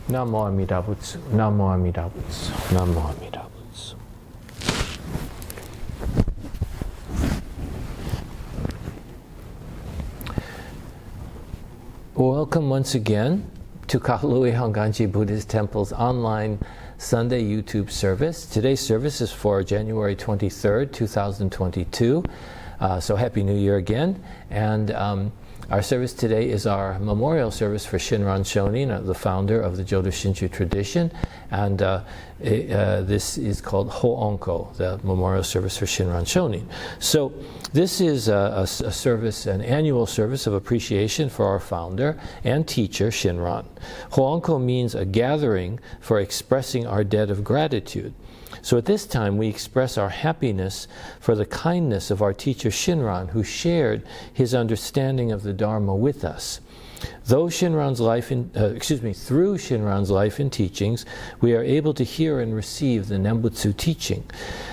Namo Amida Butsu, Namo Amida Butsu, Namo Amida Butsu. Welcome once again to Kahului Hongwanji Buddhist Temple's online Sunday YouTube service. Today's service is for January 23rd, 2022. So Happy New Year again. And our service today is our memorial service for Shinran Shonin, the founder of the Jodo Shinshu tradition. And this is called Hoonko, the memorial service for Shinran Shonin. So this is a service, an annual service of appreciation for our founder and teacher, Shinran. Hoonko means a gathering for expressing our debt of gratitude. So at this time, we express our happiness for the kindness of our teacher Shinran, who shared his understanding of the Dharma with us. Through Shinran's life and teachings, we are able to hear and receive the Nembutsu teaching,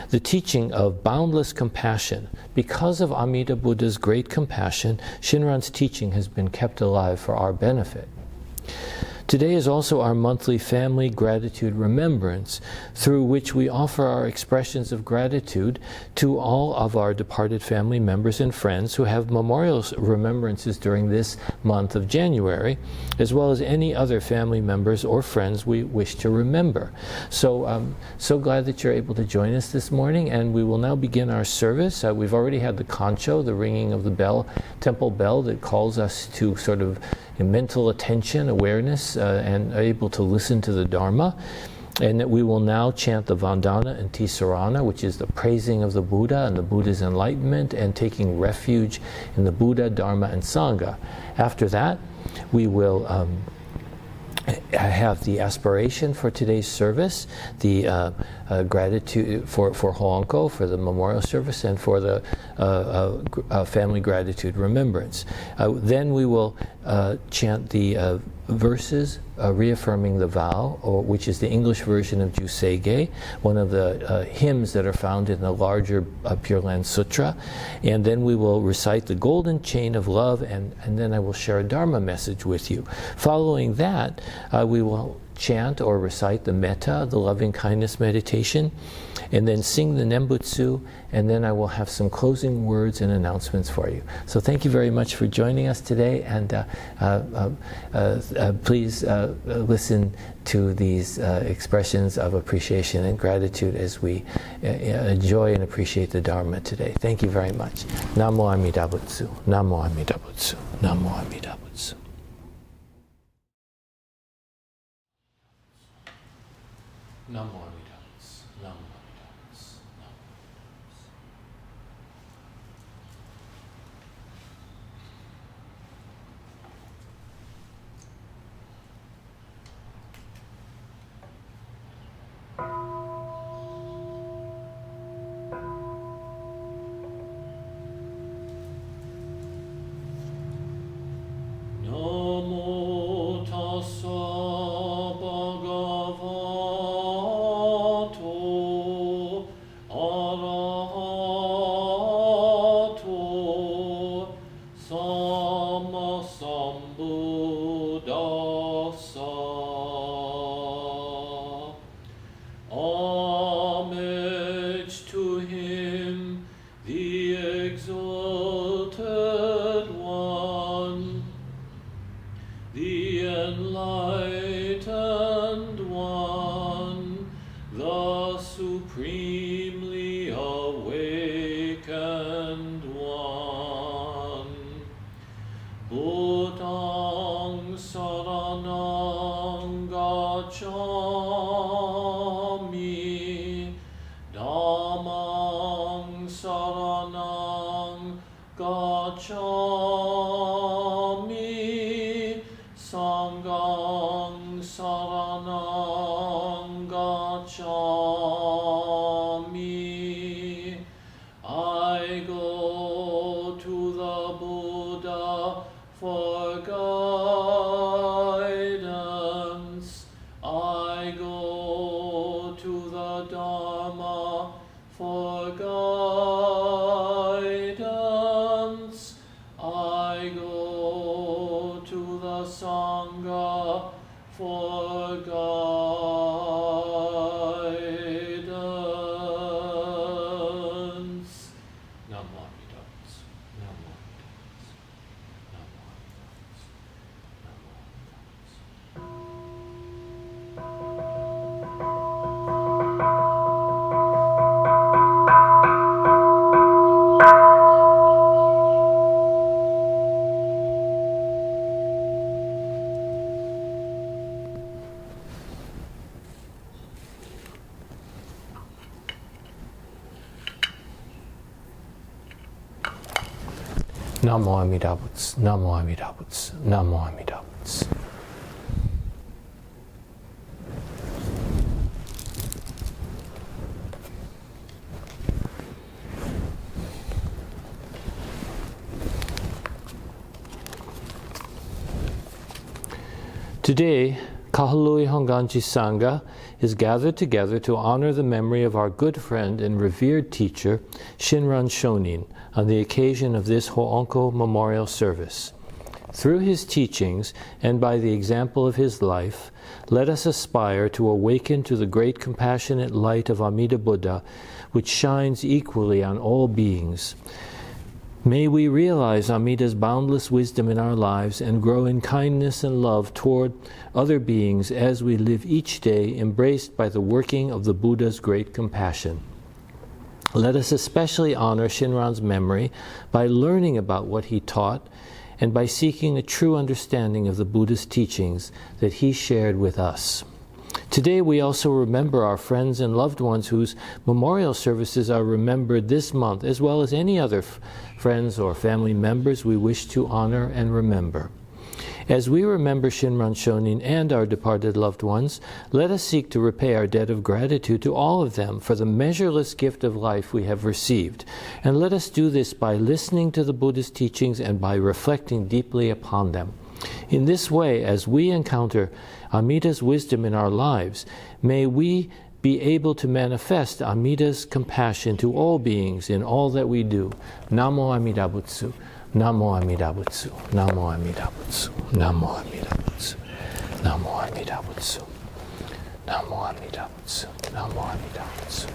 the teaching of boundless compassion. Because of Amida Buddha's great compassion, Shinran's teaching has been kept alive for our benefit. Today is also our monthly family gratitude remembrance, through which we offer our expressions of gratitude to all of our departed family members and friends who have memorial remembrances during this month of January, as well as any other family members or friends we wish to remember. So I'm so glad that you're able to join us this morning, and we will now begin our service. We've already had the Kansho, the ringing of the bell, temple bell that calls us to sort of mental attention, awareness, and are able to listen to the Dharma. And that we will now chant the Vandana and Tisarana, which is the praising of the Buddha and the Buddha's enlightenment and taking refuge in the Buddha, Dharma, and Sangha. After that, we will have the aspiration for today's service, the gratitude for Hoonko, for the memorial service, and for the family gratitude remembrance. Then we will chant the verses reaffirming the vow, which is the English version of Jusege, one of the hymns that are found in the larger Pure Land Sutra. And then we will recite the golden chain of love, and then I will share a Dharma message with you. Following that, we will chant or recite the Metta, the loving kindness meditation, and then sing the Nembutsu, and then I will have some closing words and announcements for you. So thank you very much for joining us today, and please listen to these expressions of appreciation and gratitude as we enjoy and appreciate the Dharma today. Thank you very much. Namo Amida Butsu, Namo Amida Butsu, Namo Amida Butsu. Namo Amida Butsu, Namo Amida Butsu, Namo Tassa Bhagavato Arahato Sammasambuddhassa. Homage to him, the exalted one, the enlightened one, the supremely awakened one. Buddhang saranang gacchami, Dhammang saranang gacchami, Sanghang saranang gacchami. I go to the Buddha for guidance. I go to the Dharma for guidance. I Namo Amida Butsu, Namo Amida Butsu, Namo Amida Butsu. Today, Kahului Hongwanji Sangha is gathered together to honor the memory of our good friend and revered teacher, Shinran Shonin, on the occasion of this Ho'onko Memorial Service. Through his teachings and by the example of his life, let us aspire to awaken to the great compassionate light of Amida Buddha, which shines equally on all beings. May we realize Amida's boundless wisdom in our lives and grow in kindness and love toward other beings as we live each day embraced by the working of the Buddha's great compassion. Let us especially honor Shinran's memory by learning about what he taught and by seeking a true understanding of the Buddha's teachings that he shared with us. Today we also remember our friends and loved ones whose memorial services are remembered this month, as well as any other friends or family members we wish to honor and remember. As we remember Shinran Shonin and our departed loved ones, let us seek to repay our debt of gratitude to all of them for the measureless gift of life we have received. And let us do this by listening to the Buddha's teachings and by reflecting deeply upon them. In this way, as we encounter Amida's wisdom in our lives, may we be able to manifest Amida's compassion to all beings in all that we do. Namo Amida Butsu, Namo Amida Butsu, Namo Amida Butsu, Namo Amida Butsu, Namo Amida Butsu, Namo Amida Butsu, Namo Amida Butsu.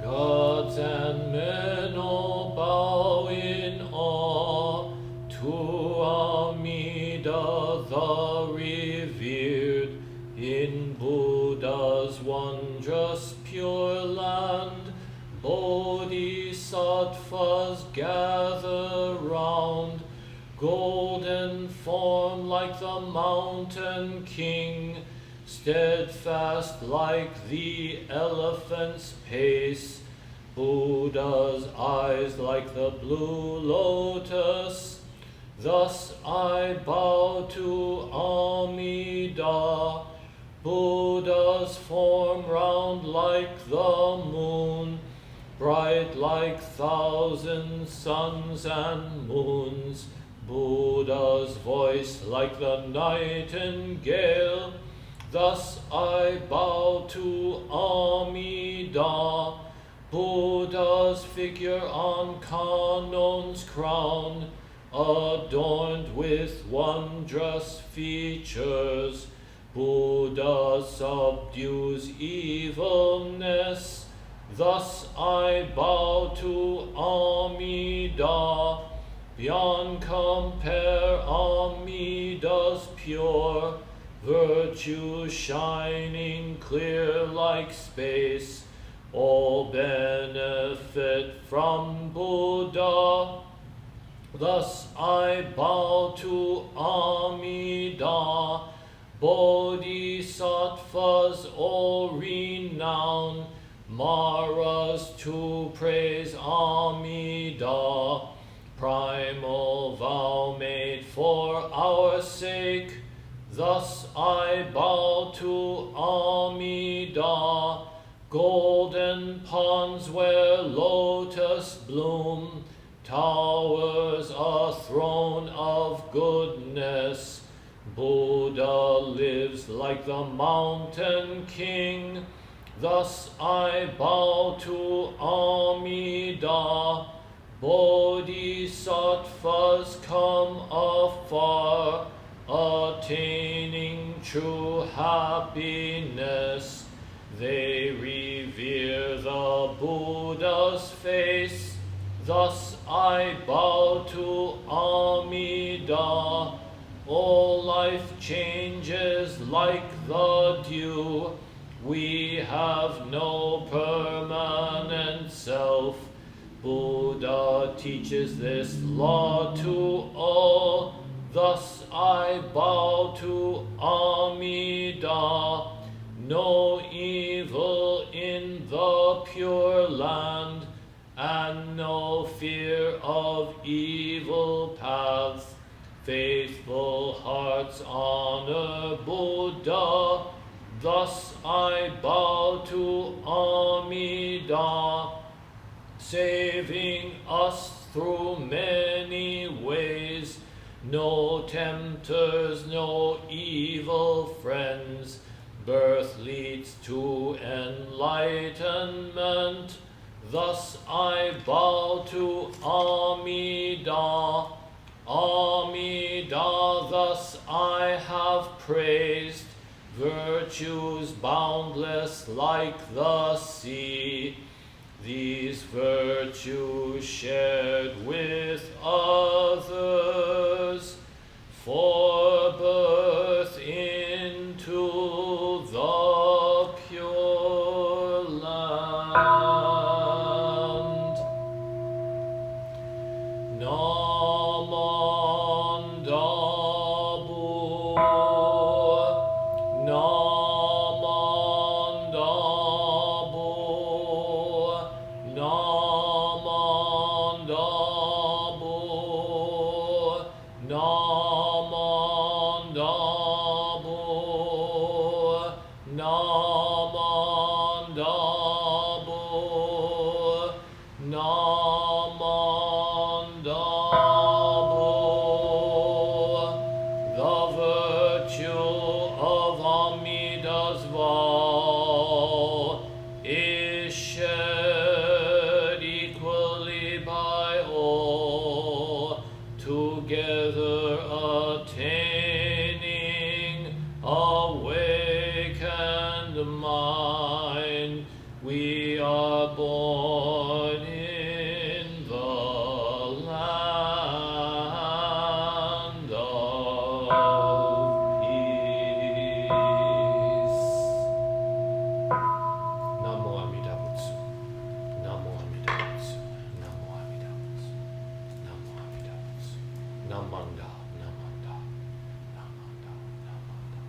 Gods and men all bow in awe to Amida the revered, in Buddha's wondrous pure land. Bodhisattvas gather round, golden form like the mountain king, steadfast like the elephant's pace, Buddha's eyes like the blue lotus. Thus I bow to Amida, Buddha's form round like the moon, bright like thousand suns and moons, Buddha's voice like the nightingale. Thus I bow to Amida, Buddha's figure on Kanon's crown, adorned with wondrous features. Buddha subdues evilness. Thus I bow to Amida, beyond compare Amida's pure, virtue shining clear like space, all benefit from Buddha. Thus I bow to Amida, Bodhisattvas all renown, Maras to praise Amida, primal vow made for our sake. Thus I bow to Amida, golden ponds where lotus bloom, towers a throne of goodness. Buddha lives like the mountain king. Thus I bow to Amida, Bodhisattvas come afar, attaining true happiness. They revere the Buddha's face. Thus I bow to Amida. All life changes like the dew. We have no permanent self. Buddha teaches this law to all. Thus I bow to Amida. No evil in the Pure Land, and no fear of evil paths. Faithful hearts honor Buddha. Thus I bow to Amida, saving us through many ways. No tempters, no evil friends. Birth leads to enlightenment. Thus I bow to Amida. Amida, thus I have praised. Virtues boundless like the sea. These virtues shared with others for birth into the Pure Land. Namandabu, Namandabu, Namandabu, Namandabu, Namandabu, Namandabu. The virtue of Amida's vow is shared equally by all, together attaining awakened mind. We are born in the land of peace. Namo Amida Butsu. Namo Amida Butsu. Namo Amida Butsu. Namo Amida Butsu. Namanda, Namanda, Namanda, Namanda.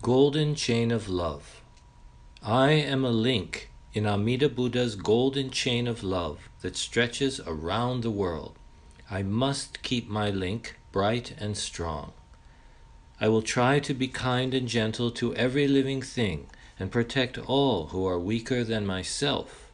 Golden Chain of Love. I am a link in Amida Buddha's golden chain of love that stretches around the world. I must keep my link bright and strong. I will try to be kind and gentle to every living thing and protect all who are weaker than myself.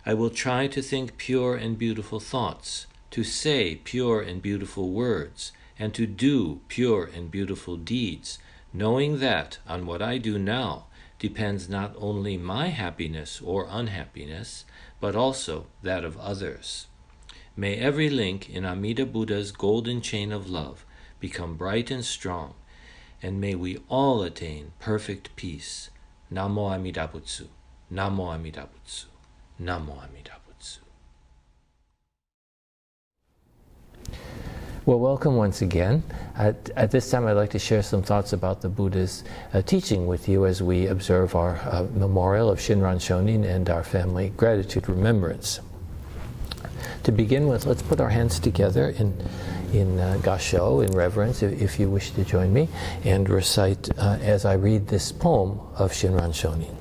I will try to think pure and beautiful thoughts, to say pure and beautiful words, and to do pure and beautiful deeds, knowing that on what I do now depends not only my happiness or unhappiness, but also that of others. May every link in Amida Buddha's golden chain of love become bright and strong, and may we all attain perfect peace. Namo Amida Butsu, Namo Amida Butsu, Namo Amida Butsu. Well, welcome once again. At this time, I'd like to share some thoughts about the Buddha's teaching with you as we observe our memorial of Shinran Shonin and our family gratitude remembrance. To begin with, let's put our hands together in Kansho, in reverence, if you wish to join me, and recite as I read this poem of Shinran Shonin.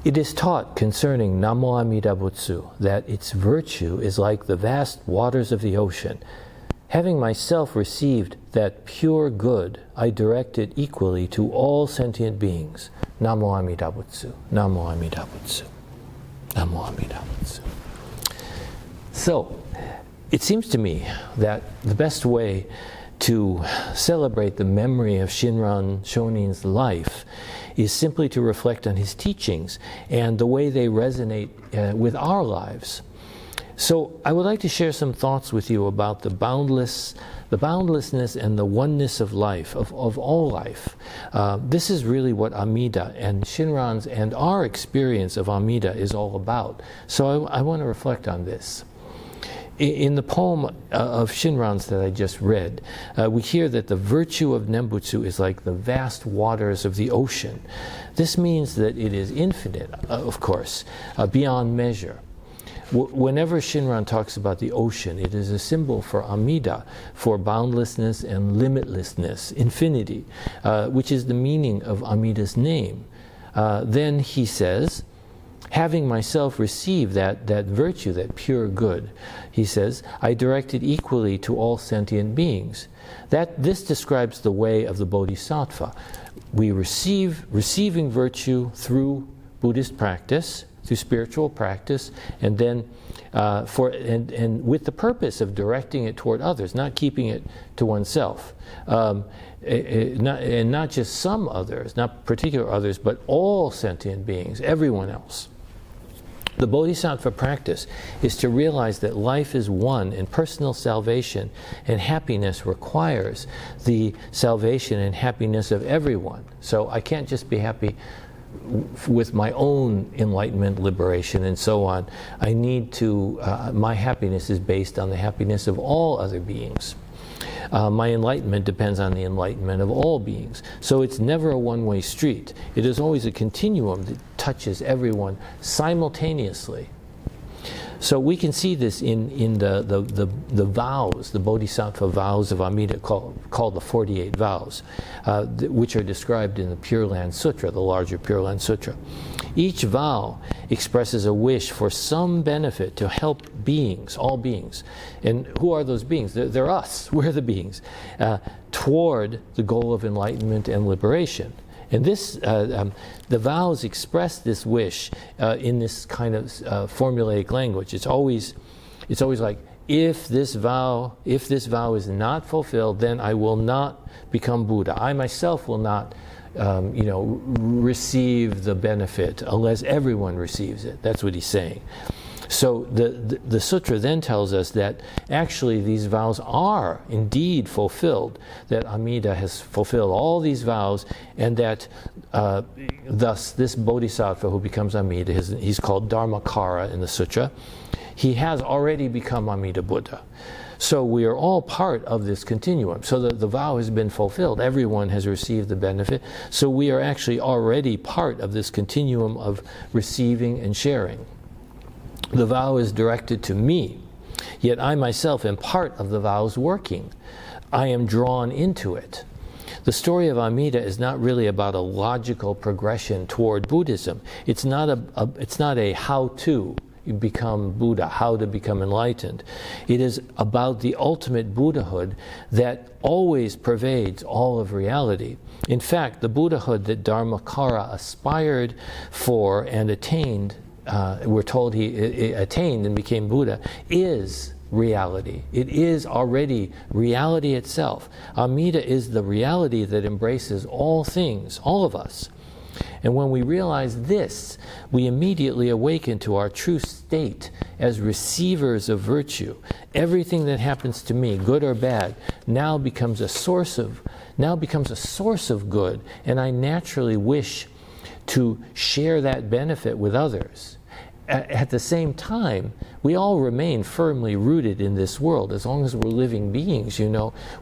It is taught concerning Namo Amida Butsu that its virtue is like the vast waters of the ocean. Having myself received that pure good, I direct it equally to all sentient beings. Namo Amida Butsu, Namo Amida Butsu, Namo Amida Butsu. So, it seems to me that the best way to celebrate the memory of Shinran Shonin's life is simply to reflect on his teachings and the way they resonate with our lives. So I would like to share some thoughts with you about the boundlessness and the oneness of life, of all life. This is really what Amida and Shinran's and our experience of Amida is all about. So I want to reflect on this. In the poem of Shinran's that I just read, we hear that the virtue of Nembutsu is like the vast waters of the ocean. This means that it is infinite, of course, beyond measure. Whenever Shinran talks about the ocean, it is a symbol for Amida, for boundlessness and limitlessness, infinity, which is the meaning of Amida's name. Then he says, having myself received that virtue, that pure good, he says, I direct it equally to all sentient beings. This describes the way of the Bodhisattva. We receiving virtue through Buddhist practice, through spiritual practice, and then and with the purpose of directing it toward others, not keeping it to oneself, and not just some others, not particular others, but all sentient beings, everyone else. The Bodhisattva practice is to realize that life is one, and personal salvation and happiness requires the salvation and happiness of everyone. So I can't just be happy with my own enlightenment, liberation, and so on. I need to, my happiness is based on the happiness of all other beings. My enlightenment depends on the enlightenment of all beings. So it's never a one-way street. It is always a continuum that touches everyone simultaneously. So we can see this in the vows, the Bodhisattva vows of Amida, called the 48 vows, which are described in the Pure Land Sutra, the larger Pure Land Sutra. Each vow expresses a wish for some benefit to help beings, all beings. And who are those beings? They're us. We're the beings. Toward the goal of enlightenment and liberation. And this, the vows express this wish in this kind of formulaic language. It's always like, if this vow is not fulfilled, then I will not become Buddha. I myself will not, receive the benefit unless everyone receives it. That's what he's saying. So the sutra then tells us that actually these vows are indeed fulfilled, that Amida has fulfilled all these vows, and that thus this bodhisattva who becomes Amida, he's called Dharmakara in the sutra, he has already become Amida Buddha. So we are all part of this continuum. So the vow has been fulfilled. Everyone has received the benefit. So we are actually already part of this continuum of receiving and sharing. The vow is directed to me, yet I myself am part of the vow's working. I am drawn into it. The story of Amida is not really about a logical progression toward Buddhism. It's not a how-to become Buddha, how to become enlightened. It is about the ultimate Buddhahood that always pervades all of reality. In fact, the Buddhahood that Dharmakara aspired for and attained, we're told he attained and became Buddha, is reality. It is already reality itself. Amida is the reality that embraces all things, all of us. And when we realize this, we immediately awaken to our true state as receivers of virtue. Everything that happens to me, good or bad, now becomes a source of good, and I naturally wish to share that benefit with others. At the same time, we all remain firmly rooted in this world, as long as we're living beings,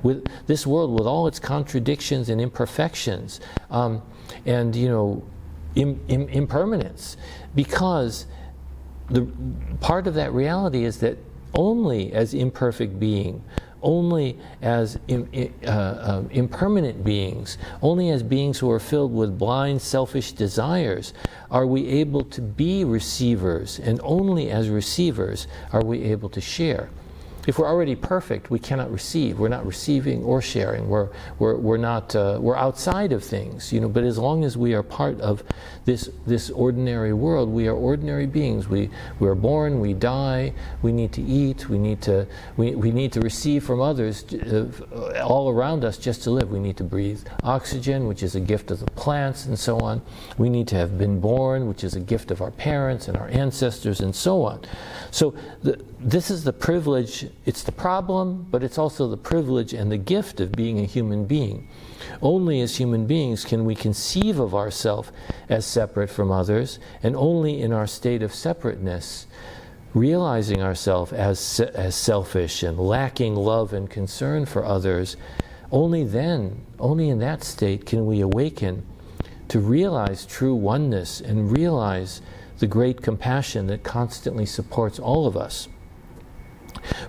with this world with all its contradictions and imperfections, and impermanence, because the part of that reality is that only as imperfect being, only as impermanent beings, only as beings who are filled with blind, selfish desires, are we able to be receivers, and only as receivers are we able to share. If we're already perfect, we cannot receive. We're not receiving or sharing. We're outside of things, But as long as we are part of this ordinary world, we are ordinary beings. We are born, we die. We need to eat. We need to receive from others all around us just to live. We need to breathe oxygen, which is a gift of the plants, and so on. We need to have been born, which is a gift of our parents and our ancestors, and so on. So this is the privilege. It's the problem, but it's also the privilege and the gift of being a human being. Only as human beings can we conceive of ourselves as separate from others, and only in our state of separateness, realizing ourselves as selfish and lacking love and concern for others, only then, only in that state can we awaken to realize true oneness and realize the great compassion that constantly supports all of us.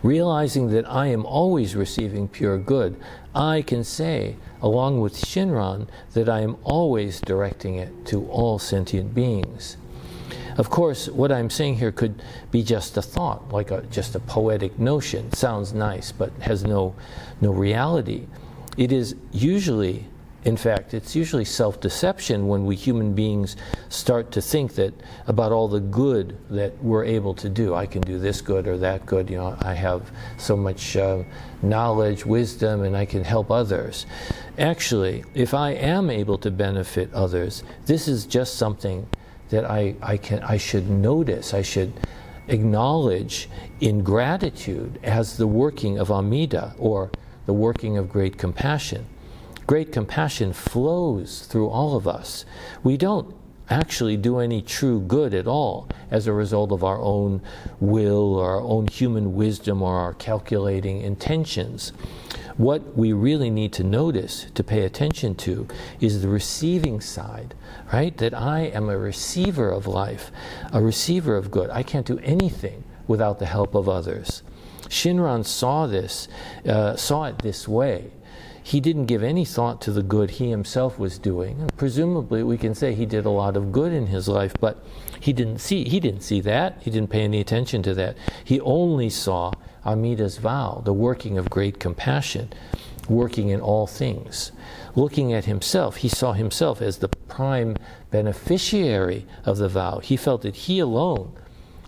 Realizing that I am always receiving pure good, I can say, along with Shinran, that I am always directing it to all sentient beings. Of course, what I'm saying here could be just a thought, like just a poetic notion. It sounds nice, but has no reality. It is usually, in fact, it's usually self-deception when we human beings start to think that about all the good that we're able to do. I can do this good or that good. I have so much knowledge, wisdom, and I can help others. Actually, if I am able to benefit others, this is just something that I should notice. I should acknowledge in gratitude as the working of Amida, or the working of great compassion. Great compassion flows through all of us. We don't actually do any true good at all as a result of our own will or our own human wisdom or our calculating intentions. What we really need to notice, to pay attention to, is the receiving side, right? That I am a receiver of life, a receiver of good. I can't do anything without the help of others. Shinran saw it this way. He didn't give any thought to the good he himself was doing. And presumably we can say he did a lot of good in his life, but he didn't see that. He didn't pay any attention to that. He only saw Amida's vow, the working of great compassion, working in all things. Looking at himself, he saw himself as the prime beneficiary of the vow. He felt that he alone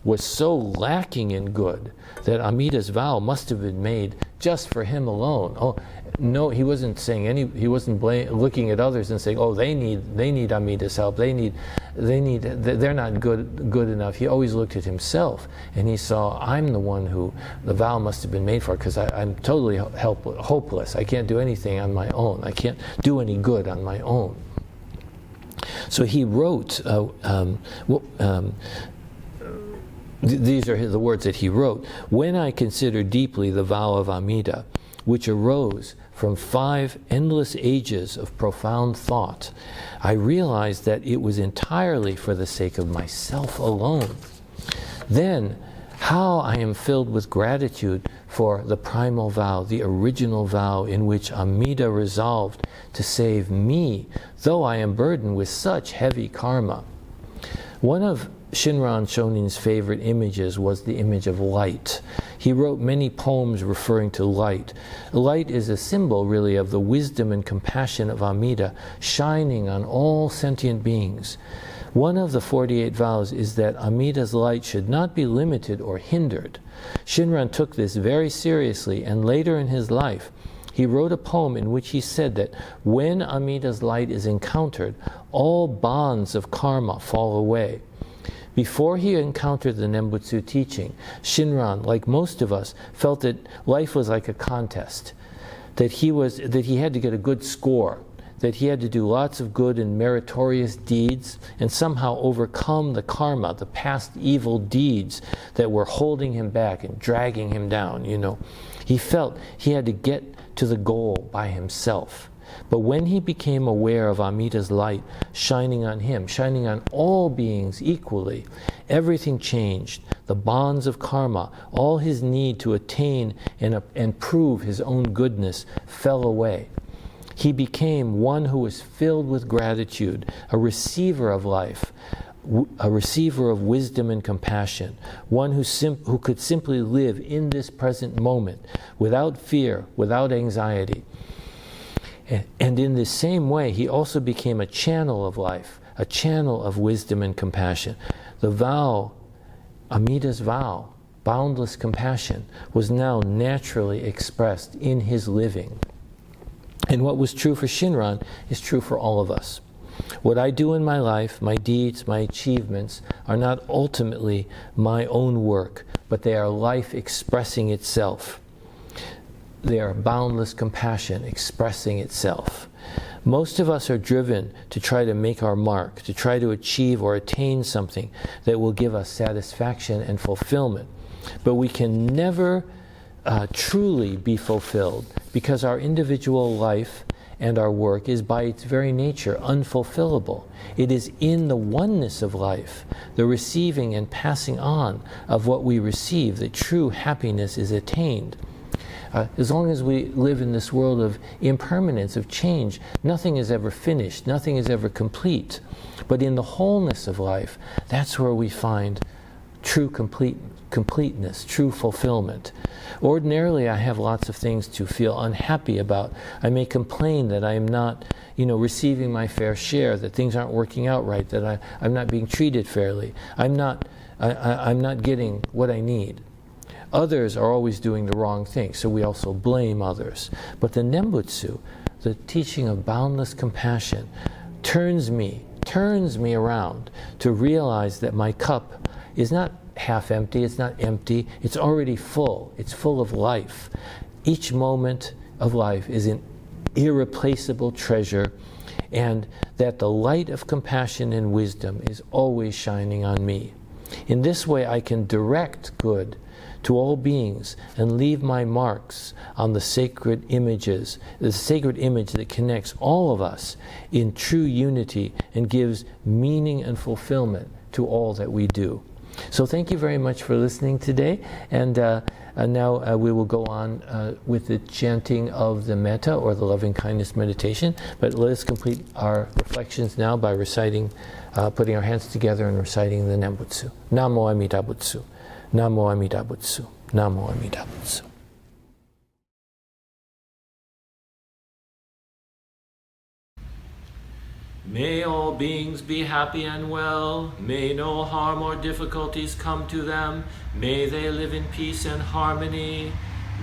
was so lacking in good that Amida's vow must have been made just for him alone. Oh, no, he wasn't saying he wasn't looking at others and saying, oh, they need Amida's help. They're not good enough. He always looked at himself, and he saw, I'm the one who the vow must have been made for, because I'm totally hopeless. I can't do anything on my own. I can't do any good on my own. So he wrote. These are the words that he wrote. When I consider deeply the vow of Amida, which arose from 5 endless ages of profound thought, I realized that it was entirely for the sake of myself alone. Then, how I am filled with gratitude for the primal vow, the original vow in which Amida resolved to save me, though I am burdened with such heavy karma. One of Shinran Shonin's favorite images was the image of light. He wrote many poems referring to light. Light is a symbol, really, of the wisdom and compassion of Amida shining on all sentient beings. One of the 48 vows is that Amida's light should not be limited or hindered. Shinran took this very seriously, and later in his life, he wrote a poem in which he said that when Amida's light is encountered, all bonds of karma fall away. Before he encountered the Nembutsu teaching, Shinran, like most of us, felt that life was like a contest, that he had to get a good score, that he had to do lots of good and meritorious deeds and somehow overcome the karma, the past evil deeds that were holding him back and dragging him down, He felt he had to get to the goal by himself. But when he became aware of Amida's light shining on him, shining on all beings equally, everything changed. The bonds of karma, all his need to attain and prove his own goodness fell away. He became one who was filled with gratitude, a receiver of life, a receiver of wisdom and compassion, one who could simply live in this present moment without fear, without anxiety. And in the same way, he also became a channel of life, a channel of wisdom and compassion. The vow, Amida's vow, boundless compassion, was now naturally expressed in his living. And what was true for Shinran is true for all of us. What I do in my life, my deeds, my achievements, are not ultimately my own work, but they are life expressing itself. They are boundless compassion expressing itself. Most of us are driven to try to make our mark, to try to achieve or attain something that will give us satisfaction and fulfillment. But we can never truly be fulfilled because our individual life and our work is by its very nature unfulfillable. It is in the oneness of life, the receiving and passing on of what we receive, that true happiness is attained. As long as we live in this world of impermanence, of change, nothing is ever finished, nothing is ever complete. But in the wholeness of life, that's where we find true completeness, true fulfillment. Ordinarily, I have lots of things to feel unhappy about. I may complain that I am not, receiving my fair share, that things aren't working out right, that I'm not being treated fairly. I'm not getting what I need. Others are always doing the wrong thing, so we also blame others. But the Nembutsu, the teaching of boundless compassion, turns me around to realize that my cup is not half empty, it's not empty, it's already full. It's full of life. Each moment of life is an irreplaceable treasure, and that the light of compassion and wisdom is always shining on me. In this way, I can direct good to all beings and leave my marks on the sacred images, the sacred image that connects all of us in true unity and gives meaning and fulfillment to all that we do. So thank you very much for listening today, and now we will go on with the chanting of the Metta, or the loving kindness meditation. But let us complete our reflections now by reciting, putting our hands together and reciting the Nembutsu. Namo Amida Butsu. Namo Amida Butsu. Namo Amida Butsu. May all beings be happy and well. May no harm or difficulties come to them. May they live in peace and harmony.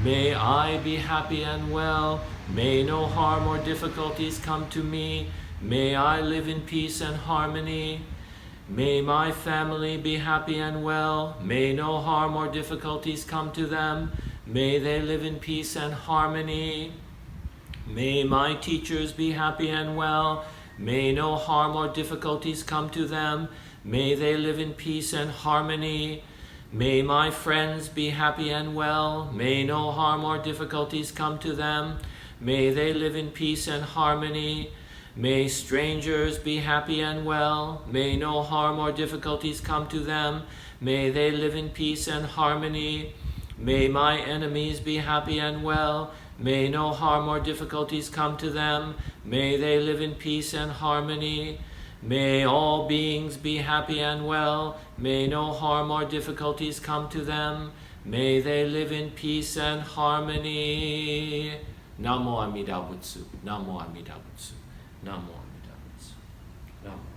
May I be happy and well. May no harm or difficulties come to me. May I live in peace and harmony. May my family be happy and well. May no harm or difficulties come to them. May they live in peace and harmony. May my teachers be happy and well. May no harm or difficulties come to them. May they live in peace and harmony. May my friends be happy and well. May no harm or difficulties come to them. May they live in peace and harmony. May strangers be happy and well. May no harm or difficulties come to them. May they live in peace and harmony. May my enemies be happy and well. May no harm or difficulties come to them. May they live in peace and harmony. May all beings be happy and well. May no harm or difficulties come to them. May they live in peace and harmony. Namo Amida Butsu. Namo Amida Butsu. Namo Amida Butsu. Namo. Namo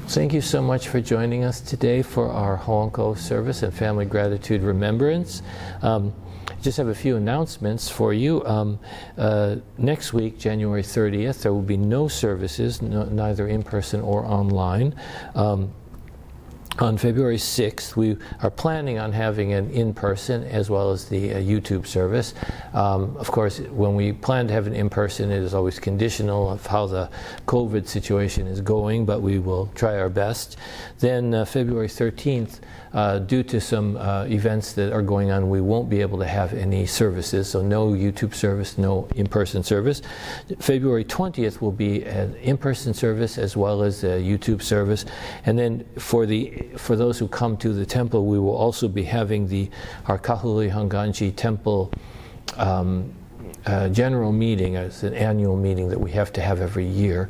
Thank you so much for joining us today for our Honko service and Family Gratitude Remembrance. Just have a few announcements for you. Next week, January 30th, there will be no services, neither in person or online. On February 6th, we are planning on having an in-person as well as the YouTube service. Of course, when we plan to have an in-person, it is always conditional of how the COVID situation is going, but we will try our best. Then February 13th, due to some events that are going on, we won't be able to have any services, so no YouTube service, no in-person service. February 20th will be an in-person service as well as a YouTube service. And then for those who come to the temple, we will also be having our Kahului Hongwanji temple general meeting. It's an annual meeting that we have to have every year,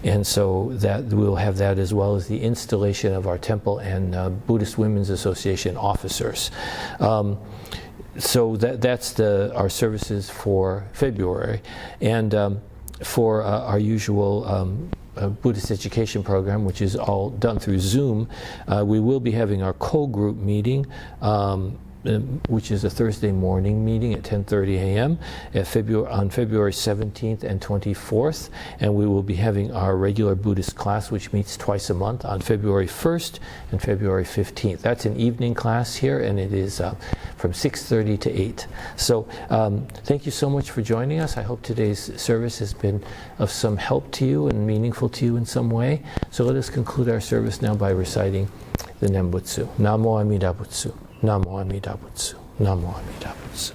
and so that we'll have that as well as the installation of our temple and Buddhist Women's Association officers. So that's our services for February, and for our usual Buddhist education program, which is all done through Zoom, we will be having our co-group meeting, which is a Thursday morning meeting at 10:30 a.m. On February 17th and 24th, and we will be having our regular Buddhist class, which meets twice a month, on February 1st and February 15th. That's an evening class here, and it is from 6:30 to 8. So thank you so much for joining us. I hope today's service has been of some help to you and meaningful to you in some way. So let us conclude our service now by reciting the Nembutsu. Namo Amida Butsu. Namo Amida Butsu. Namo Amida Butsu.